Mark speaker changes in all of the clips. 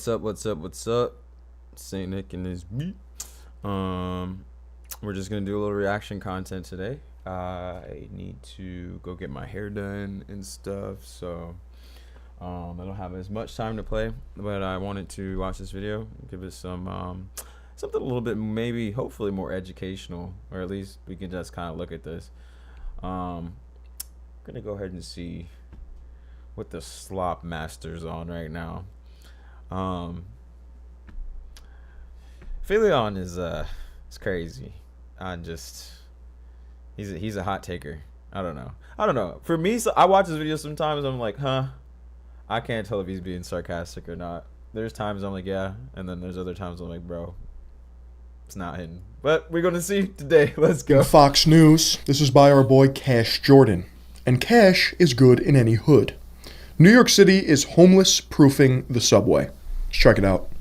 Speaker 1: What's up? What's up? What's up? Saint Nick and his beat. We're just gonna do a little reaction content today. I need to go get my hair done and stuff, so I don't have as much time to play. But I wanted to watch this video, give it some something a little bit, maybe, hopefully more educational, or at least we can just kind of look at this. I'm gonna go ahead and see what the slop master's on right now. Phillion is it's crazy. He's a hot taker. I don't know. For me, so I watch his videos sometimes, I'm like, I can't tell if he's being sarcastic or not. There's times I'm like, yeah, and then there's other times I'm like, bro, it's not hidden. But we're gonna see today. Let's go.
Speaker 2: Fox News. This is by our boy Cash Jordan, and cash is good in any hood. New York City is homeless proofing the subway. Let's check it out.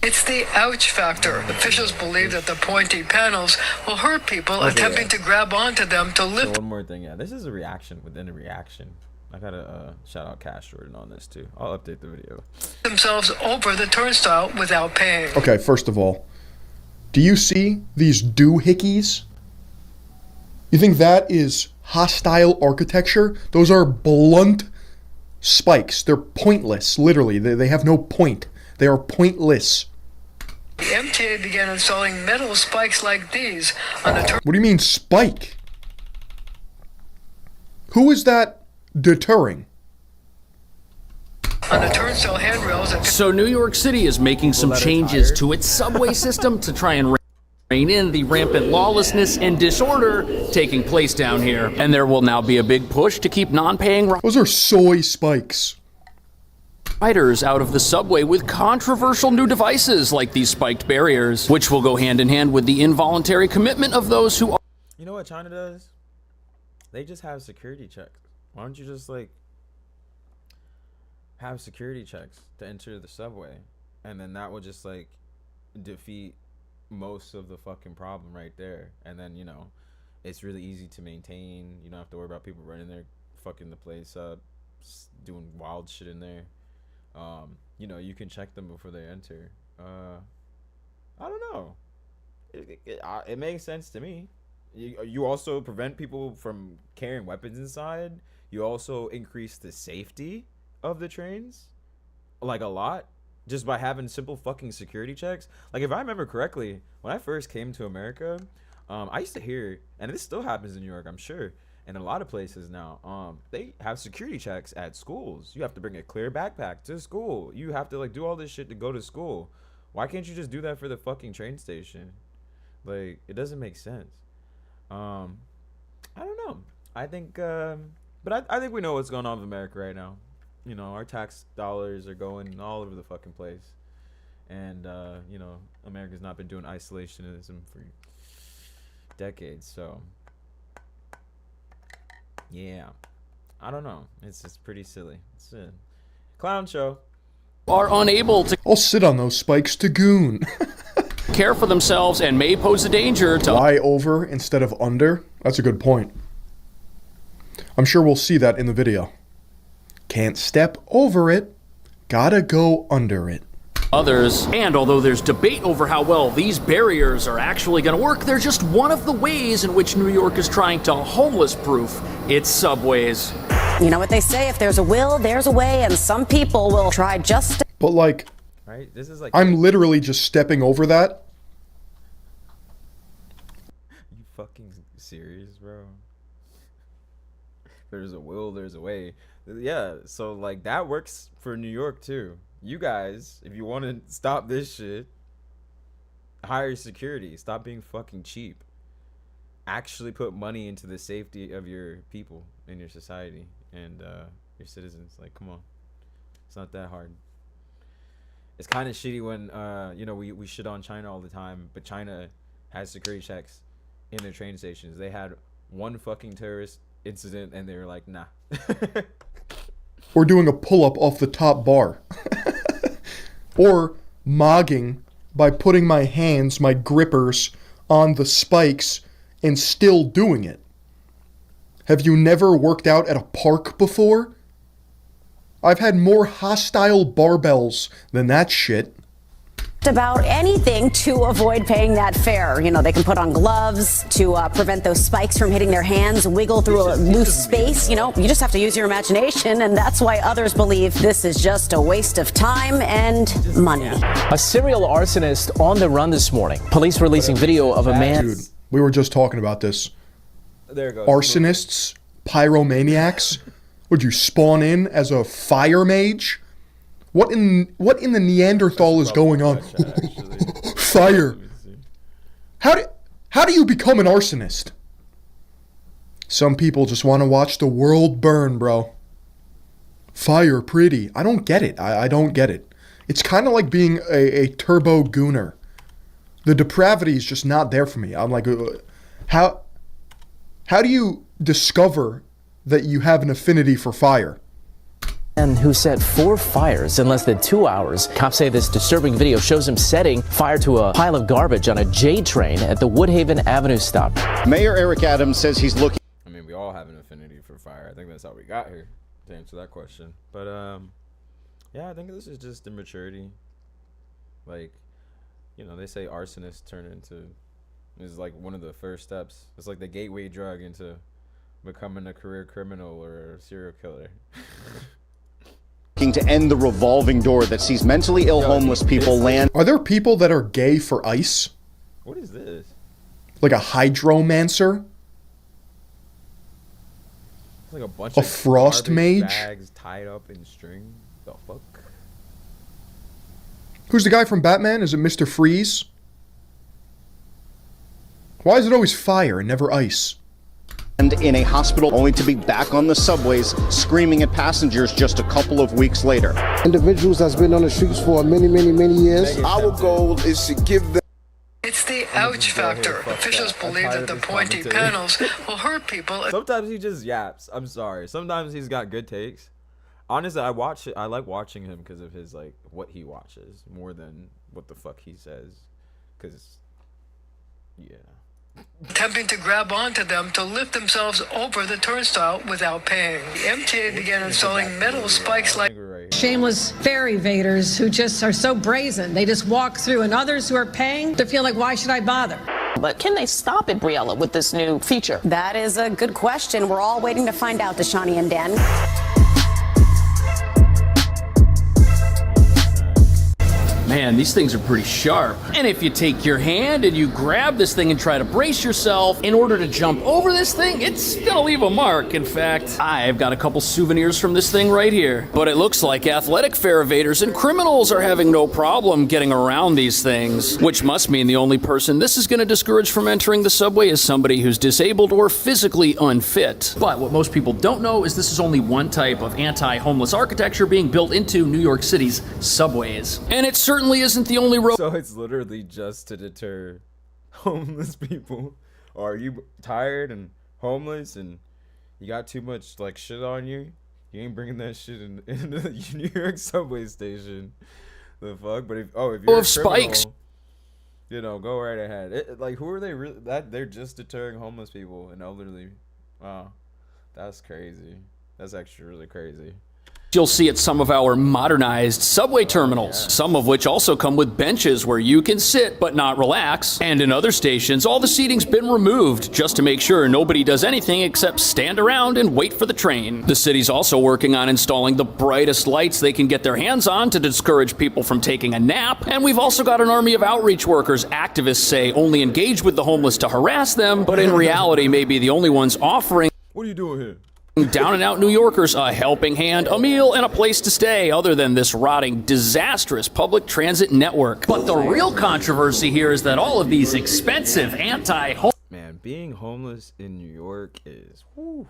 Speaker 3: It's the ouch factor. Officials believe that the pointy panels will hurt people attempting to grab onto them to lift.
Speaker 1: So one more thing, yeah, this is a reaction within a reaction. I gotta shout out Cash Jordan on this too. I'll update the video.
Speaker 3: Themselves over the turnstile without paying.
Speaker 2: Okay, first of all, do you see these doohickeys? You think that is hostile architecture? Those are blunt spikes. They're pointless, literally. They have no point. They are pointless.
Speaker 3: The MTA began installing metal spikes like these on the turnstile.
Speaker 2: What do you mean spike? Who is that deterring?
Speaker 3: On the turnstile handrails.
Speaker 4: So New York City is making some changes to its subway system to try and rein in the rampant lawlessness and disorder taking place down here. And there will now be a big push to keep non-paying
Speaker 2: Those are soy spikes.
Speaker 4: riders out of the subway with controversial new devices like these spiked barriers, which will go hand in hand with the involuntary commitment of those who are.
Speaker 1: You know what China does? They just have security checks. Why don't you just like have security checks to enter the subway, and then that will just like defeat most of the fucking problem right there. And then, you know, it's really easy to maintain. You don't have to worry about people running there fucking the place up, doing wild shit in there. You know, you can check them before they enter. I don't know. It makes sense to me. You also prevent people from carrying weapons inside. You also increase the safety of the trains, like a lot, just by having simple fucking security checks. Like, if I remember correctly, when I first came to America, I used to hear, and this still happens in New York, I'm sure, and a lot of places now, they have security checks at schools. You have to bring a clear backpack to school. You have to like do all this shit to go to school. Why can't you just do that for the fucking train station? Like, it doesn't make sense. I don't know. I think, but I think we know what's going on with America right now. You know, our tax dollars are going all over the fucking place, and you know, America's not been doing isolationism for decades, so yeah, I don't know. It's just pretty silly. It's a clown show.
Speaker 4: Are unable to
Speaker 2: I'll sit on those spikes to goon.
Speaker 4: care for themselves and may pose a danger to.
Speaker 2: Why over instead of under? That's a good point. I'm sure we'll see that in the video. Can't step over it, gotta go under it.
Speaker 4: Others. And although there's debate over how well these barriers are actually going to work, they're just one of the ways in which New York is trying to homeless-proof its subways.
Speaker 5: You know what they say, if there's a will, there's a way, and some people will try just to.
Speaker 2: But like,
Speaker 1: Right? This is like,
Speaker 2: I'm literally just stepping over that.
Speaker 1: you fucking serious, bro? There's a will, there's a way. Yeah, so like that works for New York too. You guys, if you want to stop this shit, hire security. Stop being fucking cheap. Actually put money into the safety of your people in your society and your citizens. Like, come on. It's not that hard. It's kind of shitty when, you know, we shit on China all the time, but China has security checks in their train stations. They had one fucking terrorist incident and they were like, nah.
Speaker 2: Or doing a pull-up off the top bar. Or mogging by putting my hands, my grippers, on the spikes and still doing it. Have you never worked out at a park before? I've had more hostile barbells than that shit.
Speaker 5: About anything to avoid paying that fare. You know, they can put on gloves to prevent those spikes from hitting their hands, wiggle through a loose space. You know, you just have to use your imagination, and that's why others believe this is just a waste of time and money.
Speaker 6: A serial arsonist on the run this morning. Police releasing video of a man.
Speaker 2: Dude, we were just talking about this.
Speaker 1: There it goes.
Speaker 2: Arsonists, pyromaniacs. Would you spawn in as a fire mage? What in the Neanderthal is going on? Fire. How do you become an arsonist? Some people just want to watch the world burn, bro. Fire, pretty. I don't get it. I don't get it. It's kind of like being a turbo gooner. The depravity is just not there for me. I'm like, how do you discover that you have an affinity for fire?
Speaker 6: And who set 4 fires in less than 2 hours. Cops say this disturbing video shows him setting fire to a pile of garbage on a J train at the Woodhaven Avenue stop.
Speaker 7: Mayor Eric Adams says he's looking.
Speaker 1: I mean, we all have an affinity for fire. I think that's how we got here to answer that question. But yeah, I think this is just immaturity. Like, you know, they say arsonists turn into is like one of the first steps. It's like the gateway drug into becoming a career criminal or a serial killer.
Speaker 7: To end the revolving door that sees mentally ill homeless people land.
Speaker 2: Are there people that are gay for ice?
Speaker 1: What is this?
Speaker 2: Like a hydromancer?
Speaker 1: It's like a bunch
Speaker 2: A
Speaker 1: of
Speaker 2: frost
Speaker 1: garbage
Speaker 2: mage?
Speaker 1: bags tied up in string. The fuck?
Speaker 2: Who's the guy from Batman? Is it Mr. Freeze? Why is it always fire and never ice?
Speaker 7: And in a hospital, only to be back on the subways screaming at passengers just a couple of weeks later.
Speaker 8: Individuals that's been on the streets for many years.
Speaker 9: Our goal is to give them.
Speaker 3: It's the ouch factor. Officials believe that the pointy panels will hurt people.
Speaker 1: Sometimes he just yaps. I'm sorry. Sometimes he's got good takes. Honestly, I like watching him because of his like what he watches more than what the fuck he says. Cause yeah.
Speaker 3: Attempting to grab onto them to lift themselves over the turnstile without paying. The MTA began installing metal spikes like
Speaker 10: shameless fare evaders who just are so brazen. They just walk through, and others who are paying, they feel like, why should I bother?
Speaker 11: But can they stop it, Briella, with this new feature?
Speaker 5: That is a good question. We're all waiting to find out, Deshani and Dan.
Speaker 4: Man, these things are pretty sharp. And if you take your hand and you grab this thing and try to brace yourself in order to jump over this thing, it's gonna leave a mark. In fact, I've got a couple souvenirs from this thing right here. But it looks like athletic fare evaders and criminals are having no problem getting around these things, which must mean the only person this is gonna discourage from entering the subway is somebody who's disabled or physically unfit. But what most people don't know is this is only one type of anti-homeless architecture being built into New York City's subways. And it certainly isn't the only road.
Speaker 1: So it's literally just to deter homeless people. Or are you tired and homeless and you got too much like shit on you? You ain't bringing that shit into the New York subway station. The fuck? But if you're a criminal,
Speaker 4: spikes,
Speaker 1: you know, go right ahead. Like who are they really? That they're just deterring homeless people and elderly. Wow, that's crazy. That's actually really crazy.
Speaker 4: You'll see at some of our modernized subway terminals, some of which also come with benches where you can sit but not relax. And in other stations, all the seating's been removed just to make sure nobody does anything except stand around and wait for the train. The city's also working on installing the brightest lights they can get their hands on to discourage people from taking a nap. And we've also got an army of outreach workers. Activists say only engage with the homeless to harass them, but in reality may be the only ones offering
Speaker 1: What are you doing here?
Speaker 4: down and out New Yorkers a helping hand, a meal, and a place to stay other than this rotting, disastrous public transit network. But the real controversy here is that all of these expensive
Speaker 1: Man, being homeless in New York is, whew.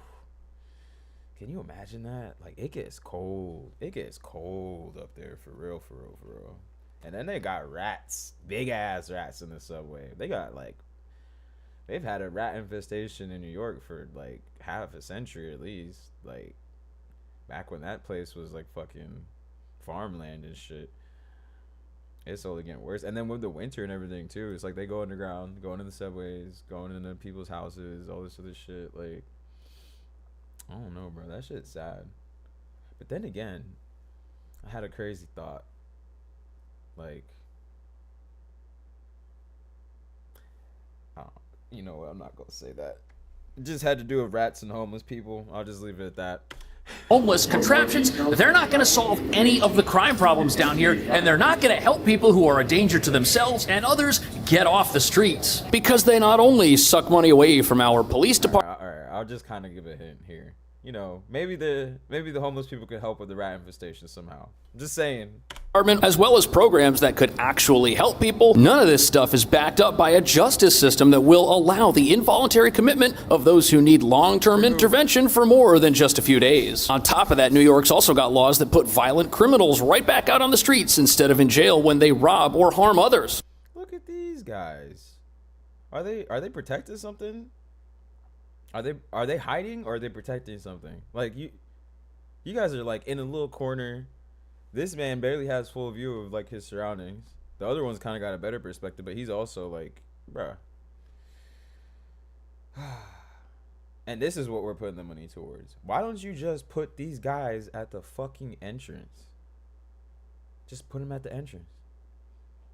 Speaker 1: Can you imagine that? Like, it gets cold. It gets cold up there for real. And then they got rats, big ass rats in the subway. They've had a rat infestation in New York for like half a century at least. Like back when that place was like fucking farmland and shit. It's only getting worse. And then with the winter and everything too, it's like they go underground, going in the subways, going into people's houses, all this other shit. Like, I don't know, bro. That shit's sad. But then again, I had a crazy thought. Like, you know what? I'm not gonna say that. It just had to do with rats and homeless people. I'll just leave it at that.
Speaker 4: Homeless contraptions, they're not going to solve any of the crime problems down here, and they're not going to help people who are a danger to themselves and others get off the streets. Because they not only suck money away from our police department.
Speaker 1: All right, I'll just kind of give a hint here. You know, maybe the homeless people could help with the rat infestation somehow. I'm just saying.
Speaker 4: As well as programs that could actually help people, none of this stuff is backed up by a justice system that will allow the involuntary commitment of those who need long-term intervention for more than just a few days. On top of that, New York's also got laws that put violent criminals right back out on the streets instead of in jail when they rob or harm others.
Speaker 1: Look at these guys. Are they protecting something? Are they hiding or are they protecting something? Like you guys are like in a little corner. This man barely has full view of like his surroundings. The other one's kind of got a better perspective, but he's also like, bruh. And this is what we're putting the money towards. Why don't you just put these guys at the fucking entrance? Just put them at the entrance.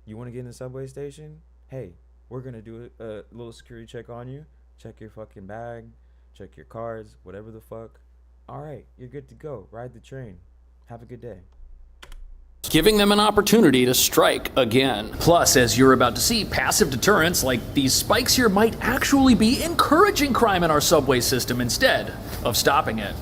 Speaker 1: You want to get in the subway station? Hey, we're going to do a little security check on you. Check your fucking bag. Check your cards. Whatever the fuck. All right, you're good to go. Ride the train. Have a good day.
Speaker 4: Giving them an opportunity to strike again. Plus, as you're about to see, passive deterrents like these spikes here might actually be encouraging crime in our subway system instead of stopping it.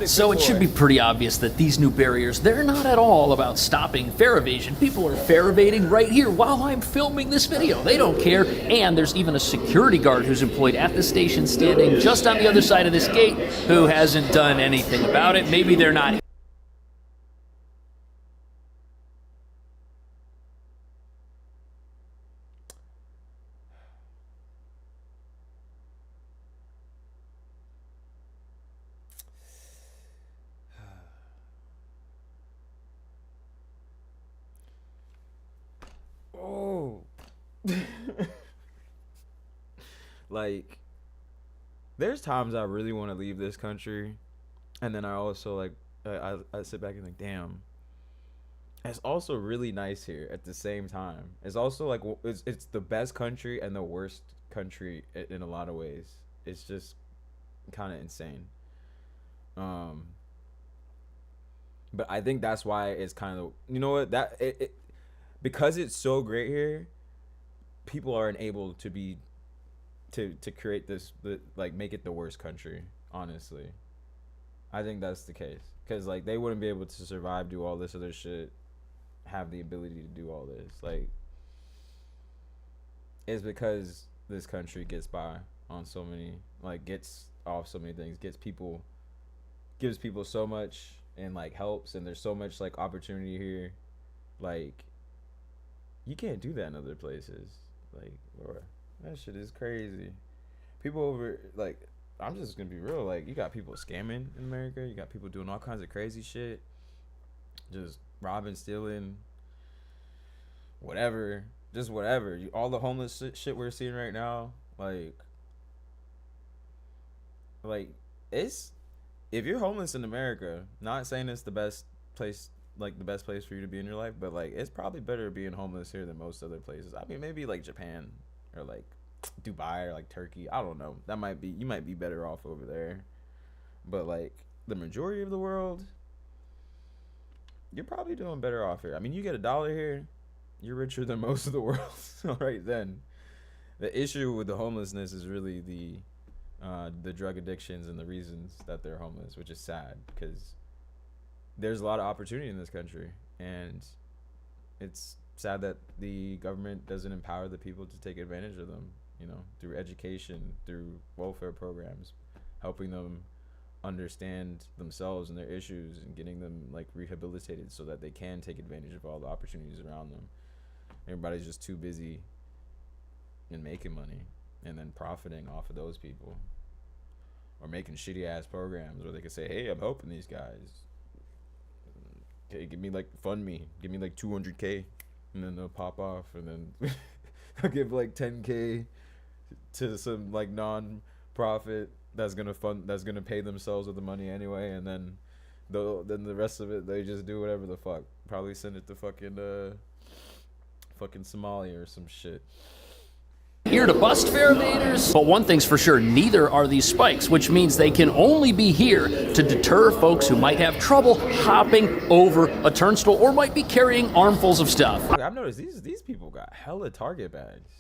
Speaker 4: So it should be pretty obvious that these new barriers, they're not at all about stopping fare evasion. People are fare evading right here while I'm filming this video. They don't care. And there's even a security guard who's employed at the station standing just on the other side of this gate who hasn't done anything about it. Maybe they're not.
Speaker 1: Oh. Like, there's times I really want to leave this country, and then I also like I sit back and think, damn, it's also really nice here at the same time. It's also like it's the best country and the worst country in a lot of ways. It's just kind of insane. But I think that's why it's kind of, you know what, that it because it's so great here, people aren't able to be to create this, like, make it the worst country. Honestly, I think that's the case, because like they wouldn't be able to survive, do all this other shit, have the ability to do all this. Like, it's because this country gets by on so many, like, gets off so many things, gives people so much, and like helps, and there's so much like opportunity here. Like, you can't do that in other places. Like, bro, that shit is crazy. People over, like, I'm just gonna be real, like, you got people scamming in America, you got people doing all kinds of crazy shit, just robbing, stealing, whatever, just whatever. All the homeless shit we're seeing right now, like it's, if you're homeless in America, not saying it's the best place, like the best place for you to be in your life, but like it's probably better being homeless here than most other places. I mean, maybe like Japan or like Dubai or like Turkey, I don't know, that might be, you might be better off over there, but like the majority of the world, you're probably doing better off here. I mean, you get $1 here, you're richer than most of the world. So right then, the issue with the homelessness is really the drug addictions and the reasons that they're homeless, which is sad, because there's a lot of opportunity in this country, and it's sad that the government doesn't empower the people to take advantage of them, you know, through education, through welfare programs, helping them understand themselves and their issues, and getting them like rehabilitated so that they can take advantage of all the opportunities around them. Everybody's just too busy in making money and then profiting off of those people, or making shitty ass programs where they can say, hey, I'm helping these guys, okay, give me like, fund me, give me like 200K, and then they'll pop off, and then I'll give like 10K to some like non-profit that's gonna pay themselves with the money anyway, and then the rest of it they just do whatever the fuck. Probably send it to fucking Somalia or some shit.
Speaker 4: Here to bust fare evaders. But one thing's for sure, neither are these spikes, which means they can only be here to deter folks who might have trouble hopping over a turnstile or might be carrying armfuls of stuff.
Speaker 1: I've noticed these people got hella Target bags.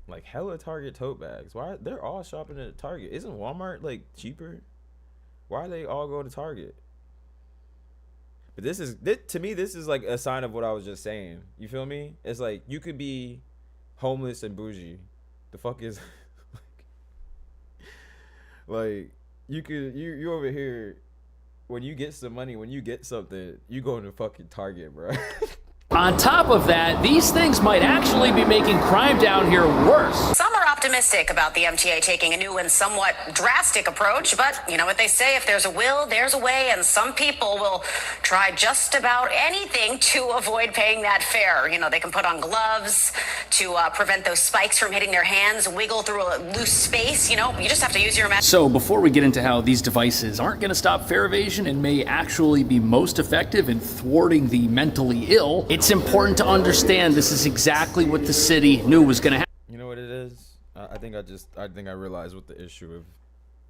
Speaker 1: Like hella Target tote bags. Why they're all shopping at Target? Isn't Walmart like cheaper? Why are they all going to Target? But this to me, this is like a sign of what I was just saying. You feel me? It's like you could be homeless and bougie. The fuck is like you over here when you get some money, when you get something, you go to fucking Target, bro.
Speaker 4: On top of that, these things might actually be making crime down here worse.
Speaker 5: Some are optimistic about the MTA taking a new and somewhat drastic approach, but you know what they say, if there's a will, there's a way, and some people will try just about anything to avoid paying that fare. You know, they can put on gloves to prevent those spikes from hitting their hands, wiggle through a loose space. You know, you just have to use your imagination.
Speaker 4: So before we get into how these devices aren't going to stop fare evasion and may actually be most effective in thwarting the mentally ill, it's important to understand this is exactly what the city knew was going to happen.
Speaker 1: You know what it is? I think I realized what the issue of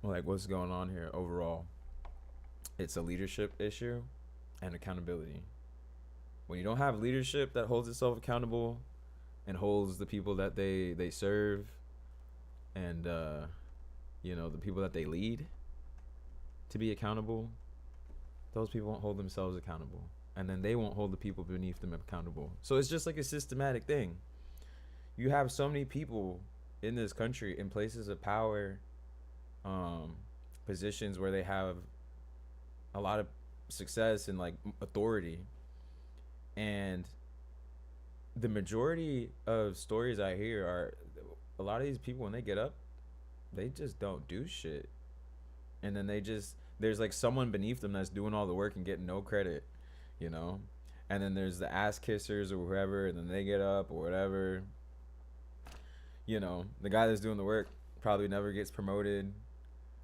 Speaker 1: like what's going on here overall. It's a leadership issue and accountability. When you don't have leadership that holds itself accountable and holds the people that they serve and you know, the people that they lead to be accountable, those people won't hold themselves accountable. And then they won't hold the people beneath them accountable. So it's just like a systematic thing. You have so many people in this country in places of power, positions where they have a lot of success and like authority. And the majority of stories I hear are a lot of these people, when they get up, they just don't do shit. And then there's like someone beneath them that's doing all the work and getting no credit. You know, and then there's the ass kissers or whoever, and then they get up or whatever. You know, the guy that's doing the work probably never gets promoted.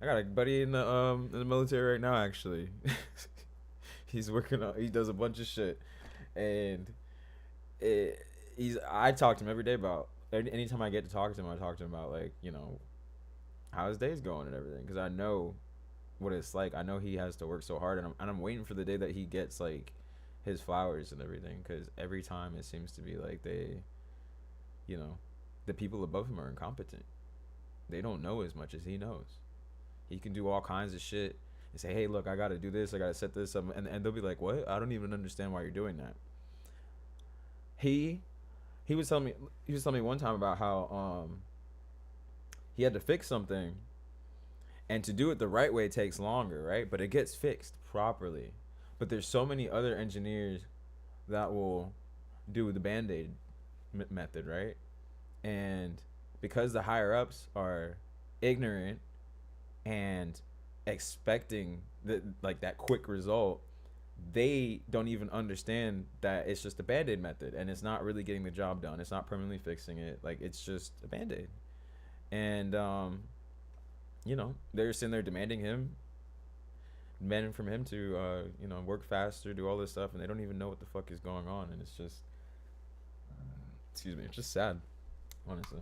Speaker 1: I got a buddy in the military right now, actually. He's working on, he does a bunch of shit, and I talk to him every day about, anytime I get to talk to him, I talk to him about, like, you know, how his day's going and everything, because I know what it's like. I know he has to work so hard, and I'm waiting for the day that he gets like his flowers and everything, because every time it seems to be like they, you know, the people above him are incompetent. They don't know as much as he knows. He can do all kinds of shit and say, hey, look, I gotta do this, I gotta set this up, and they'll be like, what? I don't even understand why you're doing that. He was telling me one time about how he had to fix something, and to do it the right way takes longer, right? But it gets fixed properly. But there's so many other engineers that will do the Band-Aid method, right? And because the higher ups are ignorant and expecting that quick result, they don't even understand that it's just a Band-Aid method, and it's not really getting the job done. It's not permanently fixing it. Like, it's just a Band-Aid. And you know, they're sitting there demanding from him to you know, work faster, do all this stuff, and they don't even know what the fuck is going on. And it's just it's just sad, honestly.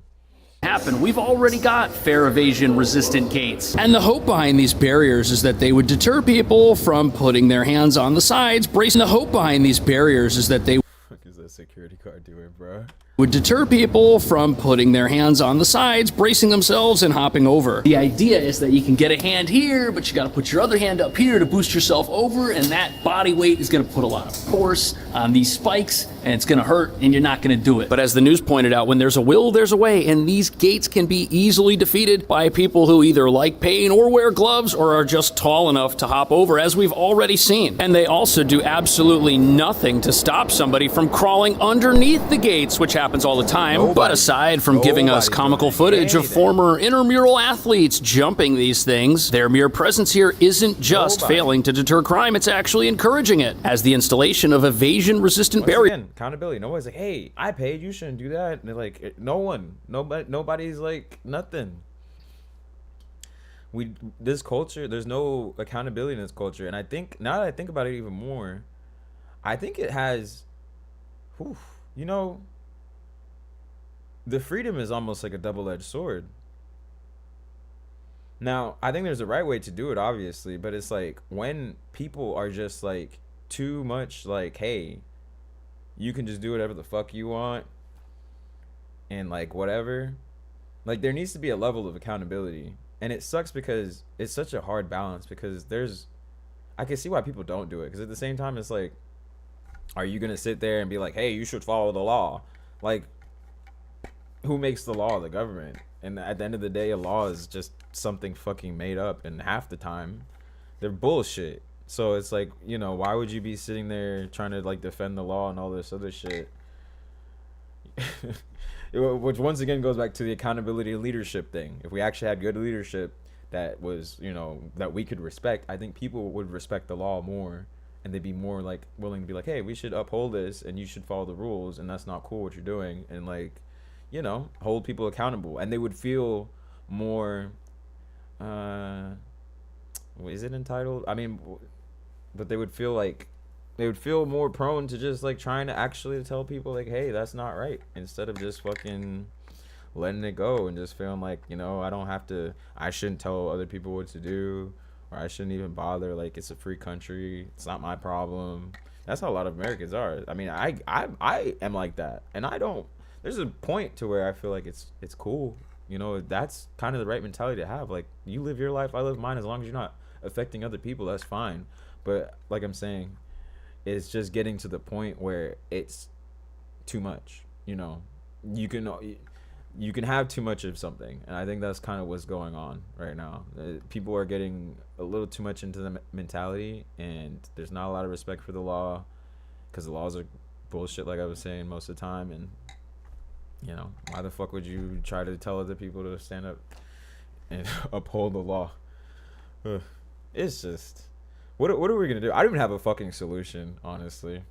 Speaker 4: Happen. We've already got fare evasion resistant gates. And the hope behind these barriers is that they would deter people from putting their hands on the sides, bracing. The hope behind these barriers is that they
Speaker 1: What is that security guard doing, bro?
Speaker 4: Would deter people from putting their hands on the sides, bracing themselves, and hopping over. The idea is that you can get a hand here, but you gotta put your other hand up here to boost yourself over, and that body weight is gonna put a lot of force on these spikes, and it's gonna hurt, and you're not gonna do it. But as the news pointed out, when there's a will, there's a way, and these gates can be easily defeated by people who either like pain or wear gloves or are just tall enough to hop over, as we've already seen. And they also do absolutely nothing to stop somebody from crawling underneath the gates, which have happens all the time, but aside from giving us comical footage of former intramural athletes jumping these things, their mere presence here isn't just failing to deter crime, it's actually encouraging it, as the installation of evasion-resistant barriers.
Speaker 1: Again, accountability. Nobody's like, hey, I paid, you shouldn't do that. And they're like, nobody's like, nothing. This culture, there's no accountability in this culture. And I think, now that I think about it even more, I think it has, you know, the freedom is almost like a double-edged sword. Now, I think there's a right way to do it, obviously, but it's like when people are just like too much like, hey, you can just do whatever the fuck you want and like whatever, like there needs to be a level of accountability. And it sucks because it's such a hard balance, because I can see why people don't do it, because at the same time it's like, are you gonna sit there and be like, hey, you should follow the law? Like, who makes the law? The government. And at the end of the day, a law is just something fucking made up, and half the time they're bullshit. So it's like, you know, why would you be sitting there trying to like defend the law and all this other shit? Which once again goes back to the accountability leadership thing. If we actually had good leadership that was, you know, that we could respect, I think people would respect the law more, and they'd be more like willing to be like, hey, we should uphold this and you should follow the rules, and that's not cool what you're doing, and like, you know, hold people accountable. And they would feel more is it entitled? I mean, but they would feel like they would feel more prone to just like trying to actually tell people like, hey, that's not right, instead of just fucking letting it go and just feeling like, you know, I shouldn't tell other people what to do, or I shouldn't even bother, like it's a free country, it's not my problem. That's how a lot of Americans are. I mean, I am like that, and I don't, there's a point to where I feel like it's cool, you know, that's kind of the right mentality to have. Like, you live your life, I live mine, as long as you're not affecting other people, that's fine. But like I'm saying, it's just getting to the point where it's too much, you know. You can have too much of something, and I think that's kind of what's going on right now. People are getting a little too much into the mentality, and there's not a lot of respect for the law, because the laws are bullshit, like I was saying, most of the time. And you know, why the fuck would you try to tell other people to stand up and uphold the law? It's just, what are we gonna do? I don't even have a fucking solution, honestly.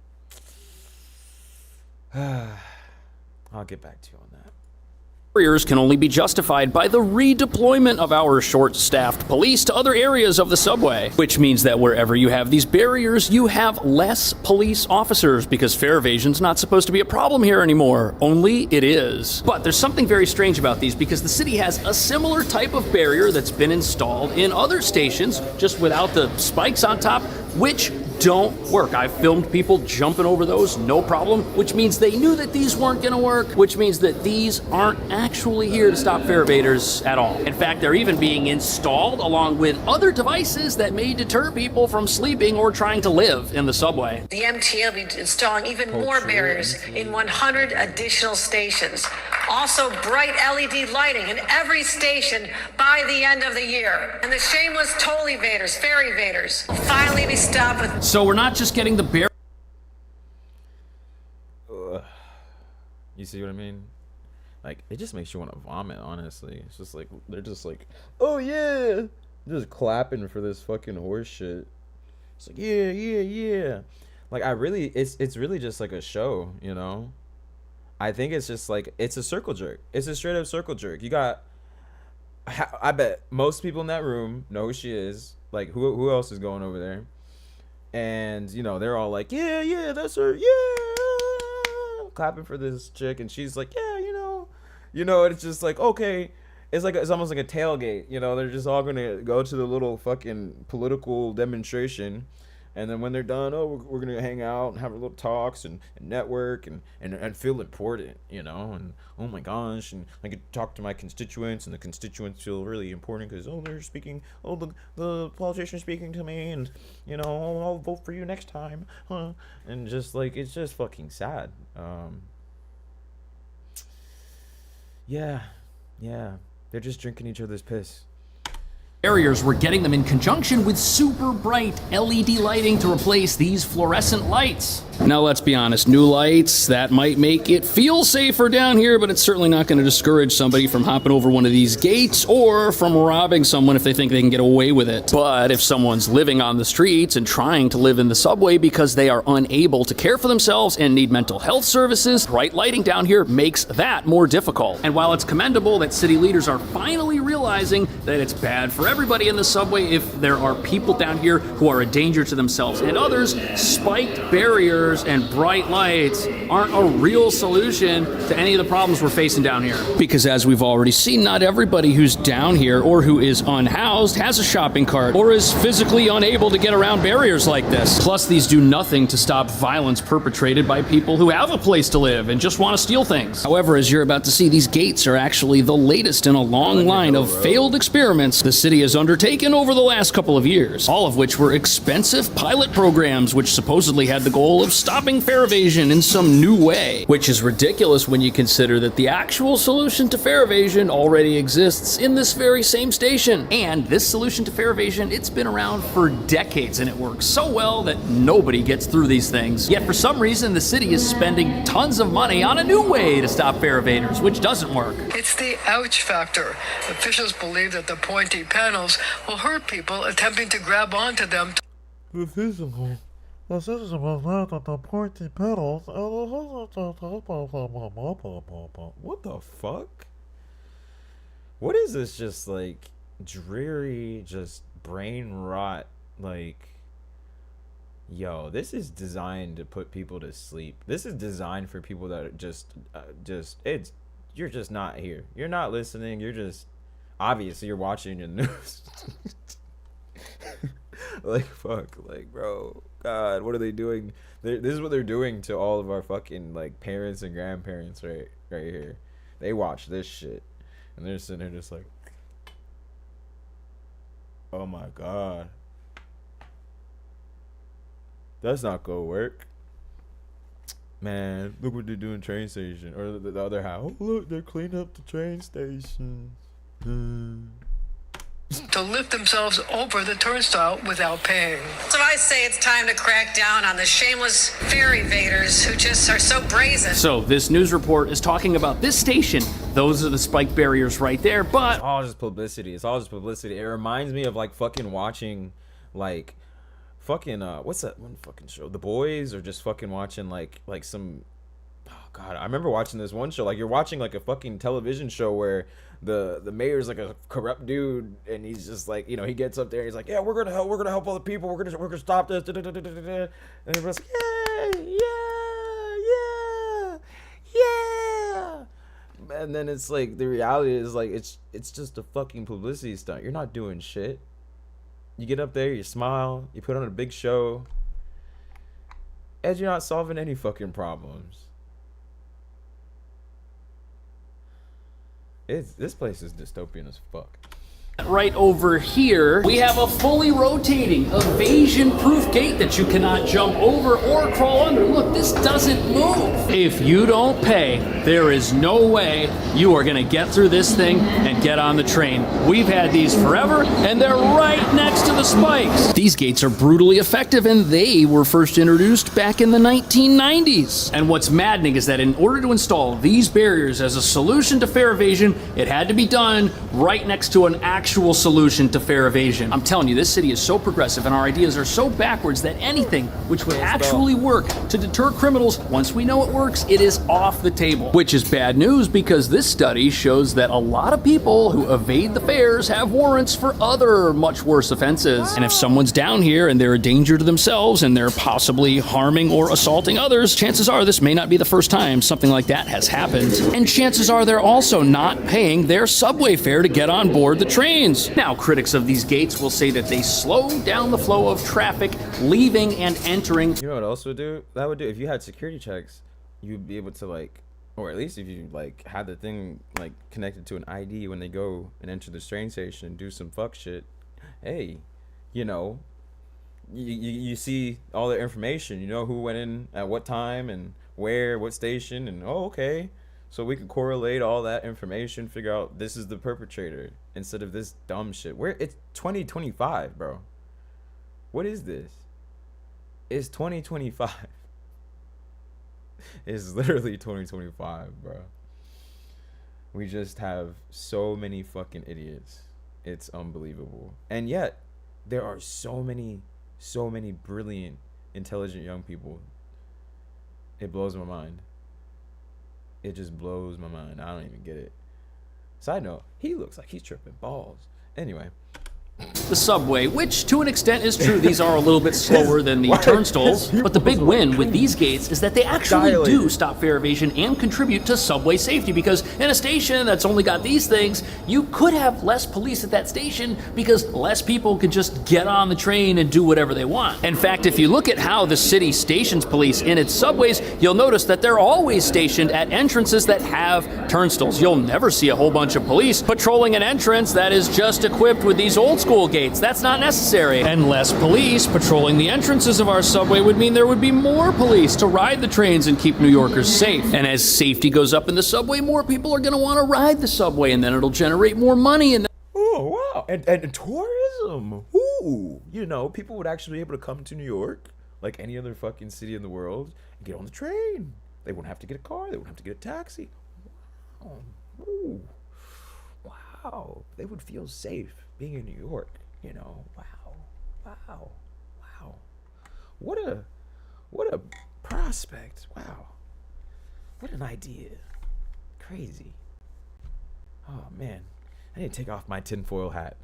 Speaker 1: I'll get back to you on that.
Speaker 4: Barriers can only be justified by the redeployment of our short-staffed police to other areas of the subway, which means that wherever you have these barriers, you have less police officers, because fare evasion's not supposed to be a problem here anymore. Only it is. But there's something very strange about these, because the city has a similar type of barrier that's been installed in other stations, just without the spikes on top, which don't work. I've filmed people jumping over those, no problem, which means they knew that these weren't gonna work, which means that these aren't actually here to stop fare evaders at all. In fact, they're even being installed along with other devices that may deter people from sleeping or trying to live in the subway.
Speaker 10: The MTA will be installing even more barriers in 100 additional stations. Also, bright LED lighting in every station by the end of the year. And the shameless toll evaders, fare evaders, will finally be stopped with.
Speaker 4: So we're not just getting the barrier.
Speaker 1: You see what I mean? Like, it just makes you want to vomit, honestly. It's just like, they're just like, oh yeah, just clapping for this fucking horse shit. It's like, yeah. Like, it's really just like a show, you know? I think it's just like, it's a circle jerk. It's a straight up circle jerk. You got, I bet most people in that room know who she is. Like, who else is going over there? And, you know, they're all like, yeah, that's her, yeah, clapping for this chick. And she's like, yeah, you know, it's just like, okay. It's almost like a tailgate, you know. They're just all going to go to the little fucking political demonstration. And then when they're done, we're going to hang out and have a little talks and network and feel important, you know. And, oh, my gosh, and I get to talk to my constituents, and the constituents feel really important because, they're speaking, the politician's speaking to me, and, you know, I'll vote for you next time. Huh? And just, like, it's just fucking sad. Yeah. They're just drinking each other's piss.
Speaker 4: barriers, we're getting them in conjunction with super bright LED lighting to replace these fluorescent lights. Now let's be honest, new lights, that might make it feel safer down here, but it's certainly not going to discourage somebody from hopping over one of these gates or from robbing someone if they think they can get away with it. But if someone's living on the streets and trying to live in the subway because they are unable to care for themselves and need mental health services, bright lighting down here makes that more difficult. And while it's commendable that city leaders are finally realizing that it's bad for everybody in the subway if there are people down here who are a danger to themselves and others, spiked barriers and bright lights aren't a real solution to any of the problems we're facing down here. Because as we've already seen, not everybody who's down here or who is unhoused has a shopping cart or is physically unable to get around barriers like this. Plus, these do nothing to stop violence perpetrated by people who have a place to live and just want to steal things. However, as you're about to see, these gates are actually the latest in a long line of failed experiments the city has undertaken over the last couple of years, all of which were expensive pilot programs which supposedly had the goal of stopping fare evasion in some new way, which is ridiculous when you consider that the actual solution to fare evasion already exists in this very same station. And this solution to fare evasion, it's been around for decades and it works so well that nobody gets through these things. Yet for some reason, the city is spending tons of money on a new way to stop fare evaders, which doesn't work.
Speaker 3: It's the ouch factor. Officials believe that the pointy panels will hurt people attempting to grab onto them.
Speaker 1: What the fuck? What is this just like dreary, just brain rot? Like, yo, this is designed to put people to sleep. This is designed for people that are you're just not here. You're not listening. You're just, obviously you're watching the news. Like, fuck, like, bro, God, what are they doing? This is what they're doing to all of our fucking, like, parents and grandparents right here. They watch this shit, and they're sitting there just like, oh my God, that's not gonna work. Man, look what they're doing train station, or the other half. Oh, look, they're cleaning up the train stations.
Speaker 3: To lift themselves over the turnstile without paying.
Speaker 10: So I say it's time to crack down on the shameless fare evaders who just are so brazen.
Speaker 4: So this news report is talking about this station. Those are the spike barriers right there, but
Speaker 1: it's all just publicity. It's all just publicity. It reminds me of like fucking watching like fucking what's that one fucking show? The Boys, or just fucking watching like some, oh God, I remember watching this one show. Like, you're watching like a fucking television show where the mayor's like a corrupt dude, and he's just like, you know, he gets up there and he's like, yeah, we're gonna help all the people, we're gonna stop this, and everyone's like, yeah. And then it's like, the reality is like, it's just a fucking publicity stunt. You're not doing shit. You get up there, you smile, you put on a big show, and you're not solving any fucking problems. This place is dystopian as fuck.
Speaker 4: right over here, we have a fully rotating, evasion-proof gate that you cannot jump over or crawl under. Look, this doesn't move. If you don't pay, there is no way you are gonna get through this thing and get on the train. We've had these forever, and they're right next to the spikes. These gates are brutally effective, and they were first introduced back in the 1990s. And what's maddening is that in order to install these barriers as a solution to fare evasion, it had to be done right next to an actual solution to fare evasion. I'm telling you, this city is so progressive and our ideas are so backwards that anything which would actually work to deter criminals, once we know it works, it is off the table. Which is bad news, because this study shows that a lot of people who evade the fares have warrants for other much worse offenses. And if someone's down here and they're a danger to themselves and they're possibly harming or assaulting others, chances are this may not be the first time something like that has happened. And chances are they're also not paying their subway fare to get on board the trains. Now, critics of these gates will say that they slow down the flow of traffic leaving and entering.
Speaker 1: You know what else would do? That would do, if you had security checks, you'd be able to, like, or at least if you like had the thing like connected to an ID when they go and enter the train station and do some fuck shit. Hey, you know, you see all the information. You know who went in at what time and where, what station, and oh, okay. so we could correlate all that information, figure out this is the perpetrator instead of this dumb shit. It's 2025, bro. What is this? It's 2025. It's literally 2025, bro. We just have so many fucking idiots. It's unbelievable. And yet, there are so many brilliant, intelligent young people. It blows my mind. It just blows my mind. I don't even get it. Side note, he looks like he's tripping balls. Anyway.
Speaker 4: The subway, which to an extent is true. These are a little bit slower than the turnstiles, but the big win with these gates is that they actually do stop fare evasion and contribute to subway safety, because in a station that's only got these things, you could have less police at that station because less people could just get on the train and do whatever they want. In fact, if you look at how the city stations police in its subways, you'll notice that they're always stationed at entrances that have turnstiles. You'll never see a whole bunch of police patrolling an entrance that is just equipped with these old school gates. That's not necessary. And less police patrolling the entrances of our subway would mean there would be more police to ride the trains and keep New Yorkers safe. And as safety goes up in the subway, more people are going to want to ride the subway, and then it'll generate more money. And
Speaker 1: oh, wow. And tourism. Ooh. You know, people would actually be able to come to New York like any other fucking city in the world and get on the train. They wouldn't have to get a car. They wouldn't have to get a taxi. Wow. Ooh. Wow. They would feel safe being in New York, you know. Wow. What a prospect. Wow. What an idea. Crazy. Oh man, I need to take off my tinfoil hat.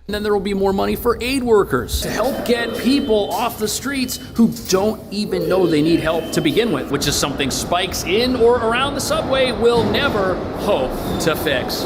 Speaker 4: And then there will be more money for aid workers to help get people off the streets who don't even know they need help to begin with, which is something spikes in or around the subway will never hope to fix.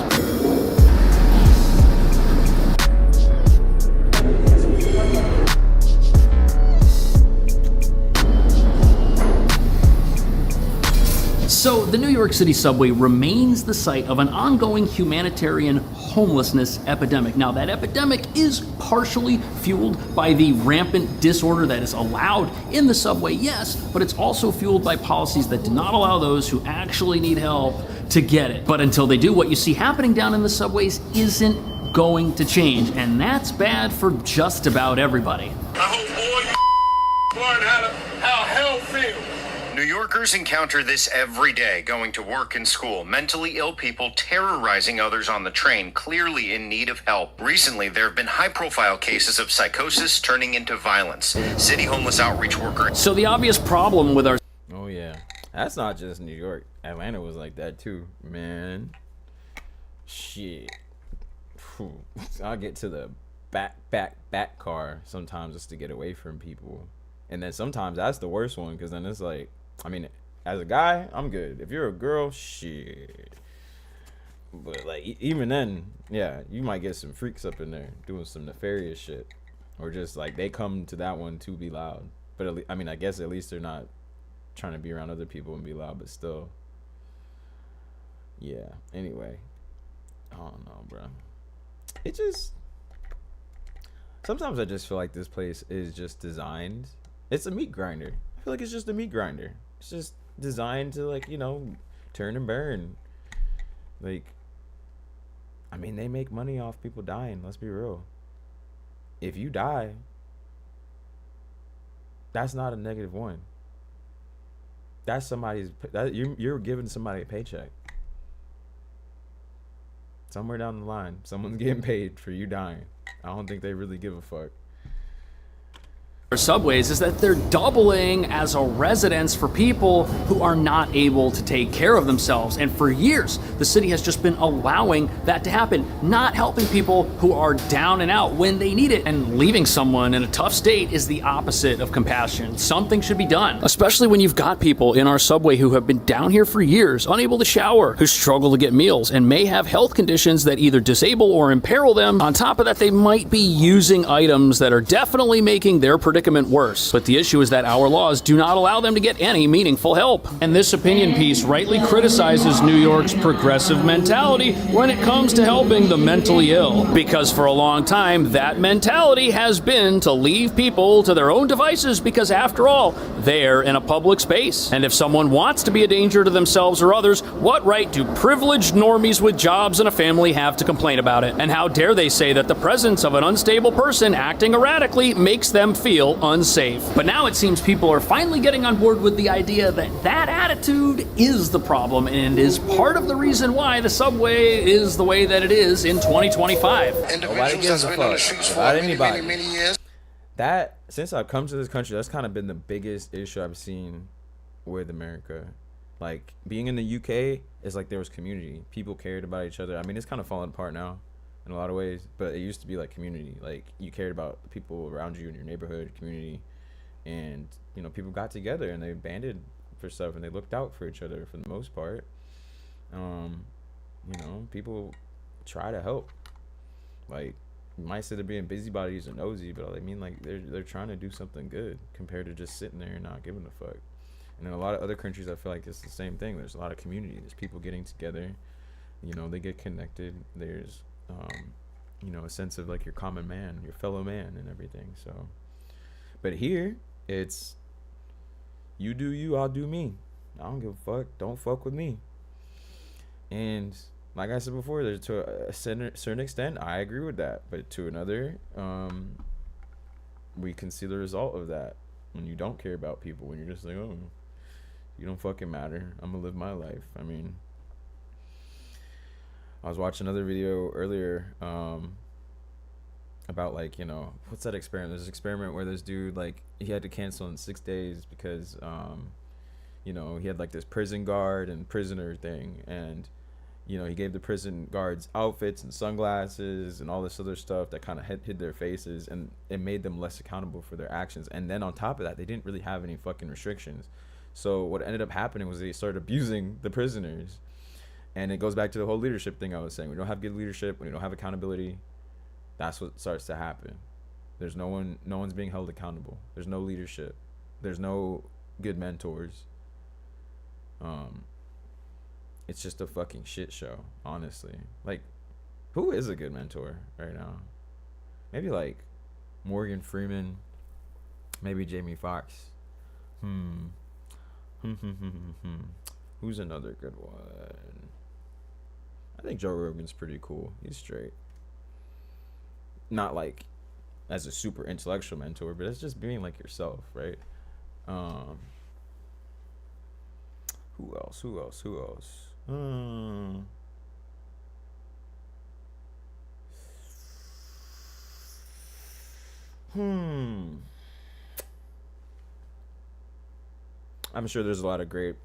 Speaker 4: So the New York City subway remains the site of an ongoing humanitarian homelessness epidemic. Now, that epidemic is partially fueled by the rampant disorder that is allowed in the subway, yes, but it's also fueled by policies that do not allow those who actually need help to get it. But until they do, what you see happening down in the subways isn't going to change, and that's bad for just about everybody.
Speaker 12: I hope all you learn how hell feels.
Speaker 7: New Yorkers encounter this every day, going to work and school. Mentally ill people terrorizing others on the train, clearly in need of help. Recently, there have been high-profile cases of psychosis turning into violence. City homeless outreach worker.
Speaker 4: So the obvious problem with our...
Speaker 1: Oh yeah, that's not just New York. Atlanta was like that too, man. Shit. Whew. I'll get to the back car sometimes just to get away from people. And then sometimes that's the worst one, because then it's like, I mean, as a guy, I'm good. If you're a girl, shit. But like, even then, yeah, you might get some freaks up in there doing some nefarious shit, or just like they come to that one to be loud. But I mean, I guess at least they're not trying to be around other people and be loud. But still, yeah. Anyway, I don't know, bro. It just sometimes I just feel like this place is just designed. It's a meat grinder. I feel like it's just a meat grinder. It's just designed to, like, you know, turn and burn. Like, I mean, they make money off people dying. Let's be real. If you die, that's not a negative one. That's somebody's. You're giving somebody a paycheck. Somewhere down the line, someone's getting paid for you dying. I don't think they really give a fuck.
Speaker 4: Subways is that they're doubling as a residence for people who are not able to take care of themselves. And for years, the city has just been allowing that to happen, not helping people who are down and out when they need it. And leaving someone in a tough state is the opposite of compassion. Something should be done, especially when you've got people in our subway who have been down here for years, unable to shower, who struggle to get meals, and may have health conditions that either disable or imperil them. On top of that, they might be using items that are definitely making their predicament predicament worse. But the issue is that our laws do not allow them to get any meaningful help. And this opinion piece rightly criticizes New York's progressive mentality when it comes to helping the mentally ill. Because for a long time, that mentality has been to leave people to their own devices because, after all, they're in a public space. And if someone wants to be a danger to themselves or others, what right do privileged normies with jobs and a family have to complain about it? And how dare they say that the presence of an unstable person acting erratically makes them feel unsafe? But now it seems people are finally getting on board with the idea that that attitude is the problem and is part of the reason why the subway is the way that it is in 2025.
Speaker 1: Nobody gives a fuck about anybody. Many years. That, since I've come to this country, that's kind of been the biggest issue I've seen with America. Like, being in the UK is like there was community. People cared about each other. I mean, it's kind of falling apart now in a lot of ways, but it used to be like community. Like, you cared about the people around you in your neighborhood, community, and, you know, people got together and they banded for stuff and they looked out for each other for the most part. You know, people try to help. Like, you might say they're being busybodies or nosy, but I mean, like, they're trying to do something good compared to just sitting there and not giving a fuck. And in a lot of other countries, I feel like it's the same thing. There's a lot of community. There's people getting together. You know, they get connected. There's, you know, a sense of like your common man, your fellow man, and everything. So, but here, it's you do you, I'll do me. I don't give a fuck. Don't fuck with me. And like I said before, there's to a certain extent, I agree with that. But to another, we can see the result of that when you don't care about people. When you're just like, oh, you don't fucking matter. I'm gonna live my life. I mean, I was watching another video earlier about, like, you know, what's that experiment? There's an experiment where this dude, like, he had to cancel in 6 days because, you know, he had like this prison guard and prisoner thing, and, you know, he gave the prison guards outfits and sunglasses and all this other stuff that kind of hid their faces, and it made them less accountable for their actions. And then on top of that, they didn't really have any fucking restrictions. So what ended up happening was they started abusing the prisoners. And it goes back to the whole leadership thing I was saying. We don't have good leadership. When you don't have accountability, that's what starts to happen. There's no one's being held accountable. There's no leadership. There's no good mentors. It's just a fucking shit show, honestly. Like, who is a good mentor right now? Maybe like Morgan Freeman, maybe Jamie Foxx. Who's another good one? I think Joe Rogan's pretty cool. He's straight. Not like as a super intellectual mentor, but it's just being like yourself, right? Who else? I'm sure there's a lot of great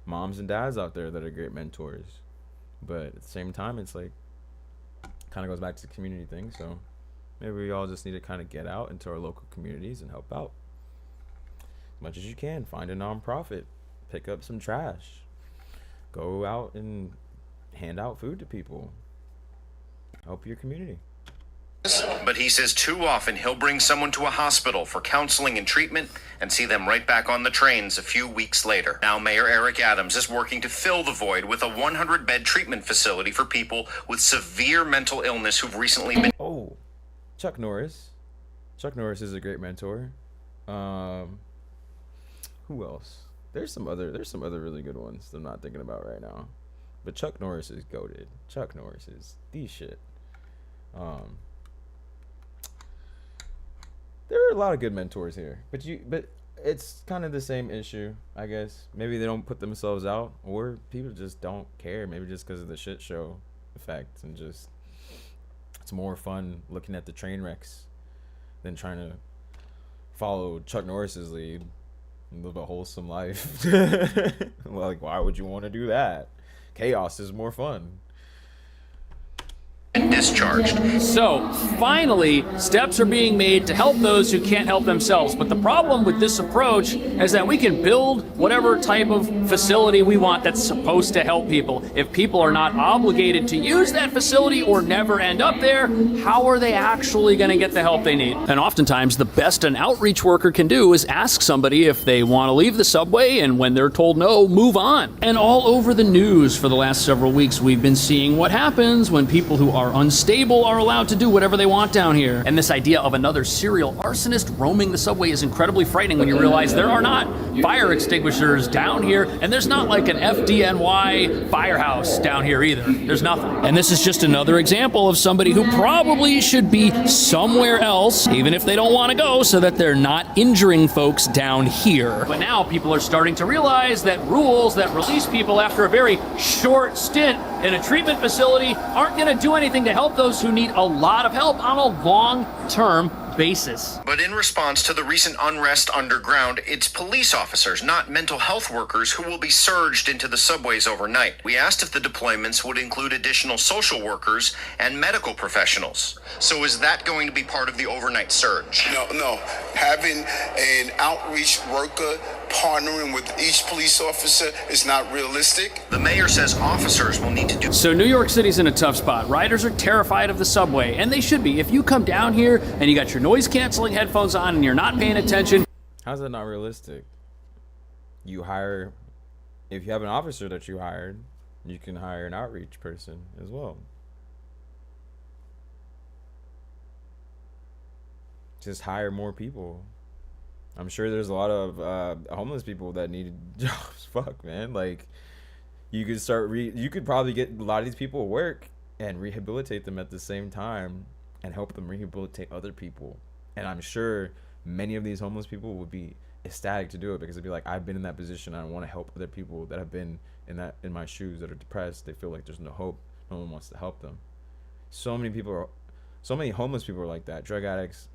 Speaker 1: moms and dads out there that are great mentors, but at the same time, it's like kind of goes back to the community thing. So maybe we all just need to kind of get out into our local communities and help out as much as you can. Find a nonprofit, pick up some trash, go out and hand out food to people, help your community.
Speaker 7: But he says too often he'll bring someone to a hospital for counseling and treatment and see them right back on the trains a few weeks later. Now Mayor Eric Adams is working to fill the void with a 100-bed treatment facility for people with severe mental illness who've recently been...
Speaker 1: Oh, Chuck Norris. Chuck Norris is a great mentor. Who else? There's some other really good ones that I'm not thinking about right now. But Chuck Norris is goated. Chuck Norris is the shit. There are a lot of good mentors here, but it's kind of the same issue, I guess. Maybe they don't put themselves out, or people just don't care. Maybe just because of the shit show effect, and just it's more fun looking at the train wrecks than trying to follow Chuck Norris's lead and live a wholesome life. Like, why would you want to do that? Chaos is more fun.
Speaker 7: discharged.
Speaker 4: So, finally, steps are being made to help those who can't help themselves. But the problem with this approach is that we can build whatever type of facility we want that's supposed to help people. If people are not obligated to use that facility or never end up there, how are they actually going to get the help they need? And oftentimes, the best an outreach worker can do is ask somebody if they want to leave the subway, and when they're told no, move on. And all over the news for the last several weeks, we've been seeing what happens when people who are unstable are allowed to do whatever they want down here. And this idea of another serial arsonist roaming the subway is incredibly frightening when you realize there are not fire extinguishers down here, and there's not like an FDNY firehouse down here either. There's nothing. And this is just another example of somebody who probably should be somewhere else, even if they don't want to go, so that they're not injuring folks down here. But now people are starting to realize that rules that release people after a very short stint in a treatment facility aren't going to do anything to help those who need a lot of help on a long-term basis.
Speaker 7: But in response to the recent unrest underground, it's police officers, not mental health workers, who will be surged into the subways overnight. We asked if the deployments would include additional social workers and medical professionals. So is that going to be part of the overnight surge?
Speaker 9: No. Having an outreach worker partnering with each police officer is not realistic.
Speaker 7: The mayor says officers will need to do.
Speaker 4: So New York City's in a tough spot. Riders are terrified of the subway, and they should be. If you come down here and you got your noise-canceling headphones on and you're not paying attention.
Speaker 1: How's that not realistic? You hire, if you have an officer that you hired, you can hire an outreach person as well. Just hire more people. I'm sure there's a lot of homeless people that need jobs. Fuck, man. Like, you could start you could probably get a lot of these people work and rehabilitate them at the same time and help them rehabilitate other people. And I'm sure many of these homeless people would be ecstatic to do it, because they'd be like, I've been in that position. I want to help other people that have been in my shoes, that are depressed. They feel like there's no hope. No one wants to help them. So many homeless people are like that. Drug addicts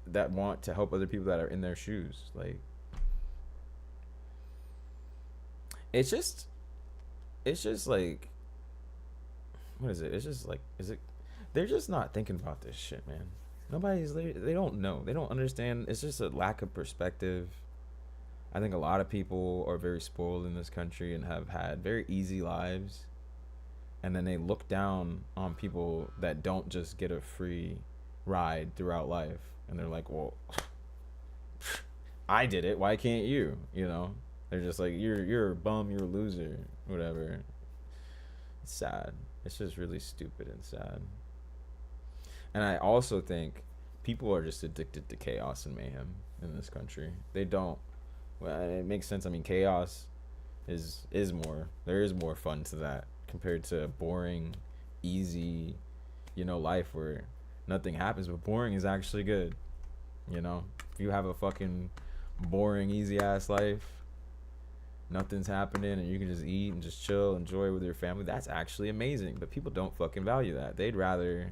Speaker 1: that want to help other people that are in their shoes. Like, it's just like, what is it? It's just like, they're just not thinking about this shit, man. They don't know. They don't understand. It's just a lack of perspective. I think a lot of people are very spoiled in this country and have had very easy lives. And then they look down on people that don't just get a free ride throughout life. And they're like, well, I did it. Why can't you? You know? They're just like, you're a bum. You're a loser. Whatever. It's sad. It's just really stupid and sad. And I also think people are just addicted to chaos and mayhem in this country. They don't. Well, it makes sense. I mean, chaos is more. There is more fun to that compared to boring, easy, life where nothing happens. But boring is actually good. If you have a fucking boring, easy ass life, nothing's happening, and you can just eat and just chill, enjoy with your family, that's actually amazing. But people don't fucking value that. They'd rather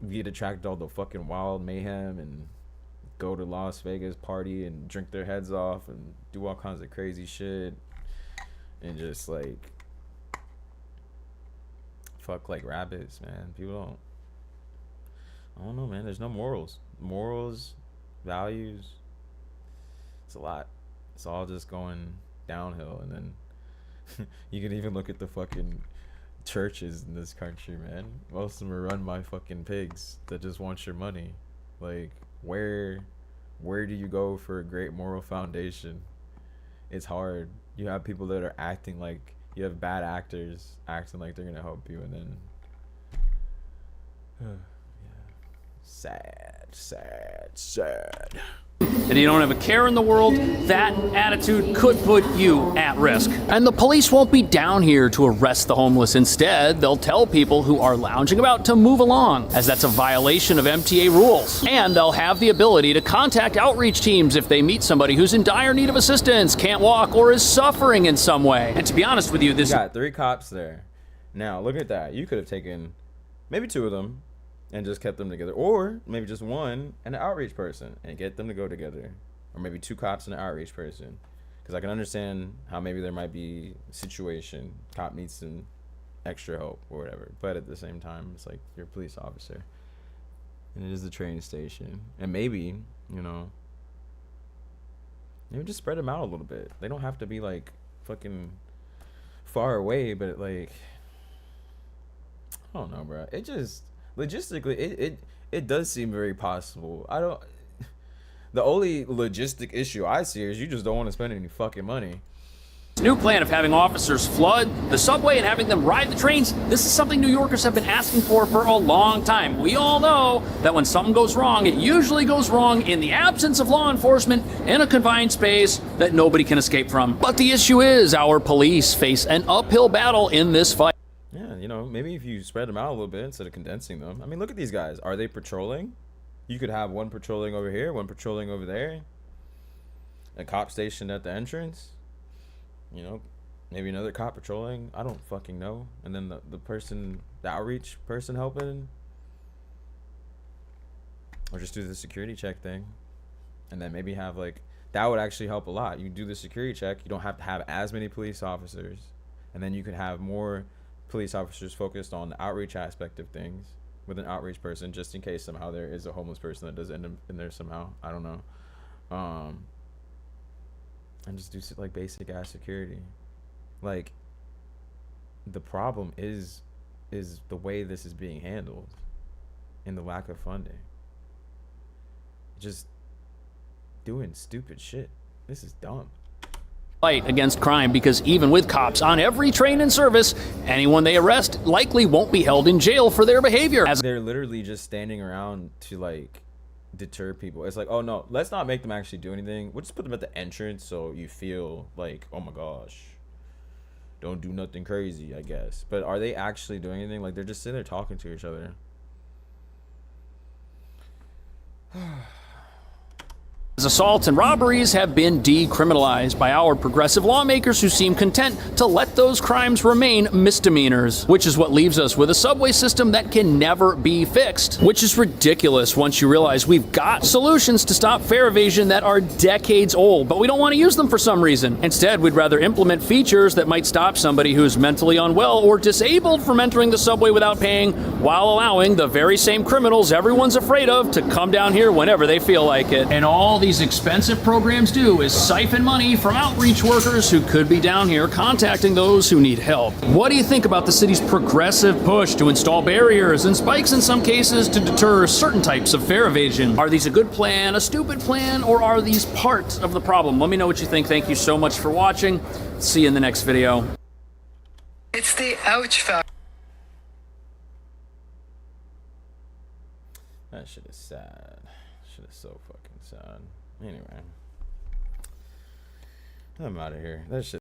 Speaker 1: get attracted to all the fucking wild mayhem and go to Las Vegas, party and drink their heads off and do all kinds of crazy shit and just like fuck like rabbits, man. People I don't know, man. There's no morals, values. It's a lot. It's all just going downhill. And then you can even look at the fucking churches in this country, man. Most of them are run by fucking pigs that just want your money. Like, where do you go for a great moral foundation? It's hard. You have people that are acting like, you have bad actors acting like they're gonna help you, and then sad.
Speaker 4: And you don't have a care in the world, that attitude could put you at risk. And the police won't be down here to arrest the homeless. Instead, they'll tell people who are lounging about to move along, as that's a violation of MTA rules. And they'll have the ability to contact outreach teams if they meet somebody who's in dire need of assistance, can't walk, or is suffering in some way. And to be honest with you, this...
Speaker 1: You got 3 cops there. Now, look at that. You could have taken maybe 2 of them and just kept them together, or maybe just 1 and an outreach person and get them to go together, or maybe 2 cops and an outreach person, because I can understand how maybe there might be a situation, cop needs some extra help or whatever. But at the same time, it's like you're a police officer, and it is the train station, and maybe, you know, maybe just spread them out a little bit. They don't have to be like fucking far away, but like, I don't know, bro. It just logistically, it does seem very possible. I don't. The only logistic issue I see is you just don't want to spend any fucking money.
Speaker 4: New plan of having officers flood the subway and having them ride the trains. This is something New Yorkers have been asking for a long time. We all know that when something goes wrong, it usually goes wrong in the absence of law enforcement in a confined space that nobody can escape from. But the issue is our police face an uphill battle in this fight.
Speaker 1: Yeah, you know, maybe if you spread them out a little bit instead of condensing them. I mean, look at these guys. Are they patrolling? You could have one patrolling over here, one patrolling over there. A cop stationed at the entrance. You know, maybe another cop patrolling. I don't fucking know. And then the outreach person helping. Or just do the security check thing. And then maybe have like, that would actually help a lot. You do the security check. You don't have to have as many police officers. And then you could have more police officers focused on the outreach aspect of things with an outreach person, just in case somehow there is a homeless person that does end up in there somehow. I don't know. And just do like basic ass security. Like, the problem is the way this is being handled and the lack of funding. Just doing stupid shit. This is dumb.
Speaker 4: Fight against crime, because even with cops on every train in service, anyone they arrest likely won't be held in jail for their behavior. As
Speaker 1: they're literally just standing around to like deter people. It's like, oh no, let's not make them actually do anything. We'll just put them at the entrance so you feel like, oh my gosh, don't do nothing crazy, I guess. But are they actually doing anything? Like, they're just sitting there talking to each other.
Speaker 4: assaults and robberies have been decriminalized by our progressive lawmakers who seem content to let those crimes remain misdemeanors, which is what leaves us with a subway system that can never be fixed, which is ridiculous once you realize we've got solutions to stop fare evasion that are decades old, but we don't want to use them for some reason. Instead, we'd rather implement features that might stop somebody who's mentally unwell or disabled from entering the subway without paying, while allowing the very same criminals everyone's afraid of to come down here whenever they feel like it. And all these expensive programs do is siphon money from outreach workers who could be down here contacting those who need help. What do you think about the city's progressive push to install barriers and spikes in some cases to deter certain types of fare evasion? Are these a good plan, a stupid plan, or are these part of the problem? Let me know what you think. Thank you so much for watching. See you in the next video.
Speaker 3: It's the ouch factor.
Speaker 1: That shit is sad. Shit is so fucking sad. Anyway, I'm out of here. That shit.